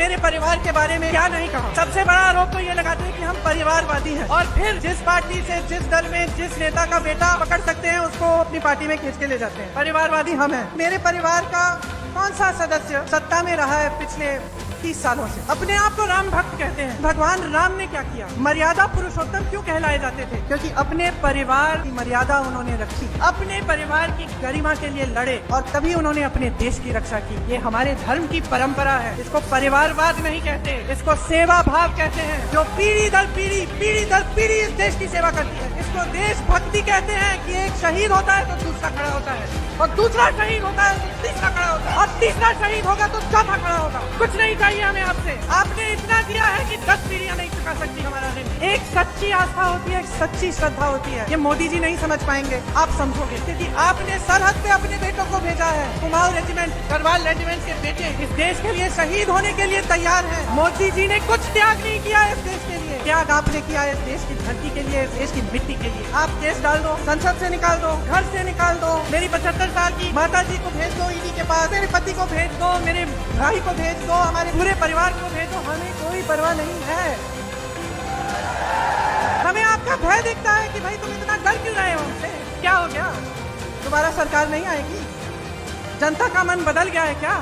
मेरे परिवार के बारे में क्या नहीं कहा। सबसे बड़ा आरोप तो ये लगाते हैं कि हम परिवारवादी हैं, और फिर जिस पार्टी से, जिस दल में, जिस नेता का बेटा पकड़ सकते हैं उसको अपनी पार्टी में खींच के ले जाते हैं। परिवारवादी हम हैं। मेरे परिवार का कौन सा सदस्य सत्ता में रहा है पिछले 30 सालों से? अपने आप को राम भक्त कहते हैं। भगवान राम ने क्या किया? मर्यादा पुरुषोत्तम क्यों कहलाए जाते थे? क्योंकि अपने परिवार की मर्यादा उन्होंने रखी, अपने परिवार की गरिमा के लिए लड़े, और तभी उन्होंने अपने देश की रक्षा की। ये हमारे धर्म की परंपरा है। इसको परिवारवाद नहीं कहते, इसको सेवा भाव कहते हैं, जो पीढ़ी दर पीढ़ी इस देश की सेवा करती है। इसको देशभक्ति कहते हैं कि एक शहीद होता है तो दूसरा खड़ा होता है, और दूसरा शहीद होता है तो तीसरा खड़ा होता है, और तीसरा शहीद होगा तो चौथा खड़ा होगा। कुछ नहीं चाहिए हमें आपसे। आपने इतना दिया है कि 10 पीढ़ियां नहीं चुका सकती हमारा ऋण। एक सच्ची आस्था होती है, एक सच्ची श्रद्धा होती है। ये मोदी जी नहीं समझ पाएंगे, आप समझोगे, क्योंकि आपने सरहद पे अपने बेटों को भेजा है। कुमाऊं रेजिमेंट, गढ़वाल रेजिमेंट के बेटे इस देश के लिए शहीद होने के लिए तैयार हैं। मोदी जी ने कुछ त्याग नहीं किया इस देश के लिए। त्याग आपने किया है इस देश की धरती के लिए, इस देश की मिट्टी के लिए। आप केस डाल दो, संसद से निकाल दो, घर से निकाल दो, मेरी 75 साल की माता जी को भेज दो ईडी के पास, मेरे पति को भेज दो, मेरे भाई को भेज दो, हमारे पूरे परिवार को भेज दो, हमें कोई परवाह नहीं है। हमें आपका भय दिखता है कि भाई तुम इतना डर क्यों रहे हो हमसे? क्या हो गया? दोबारा सरकार नहीं आएगी? जनता का मन बदल गया है क्या?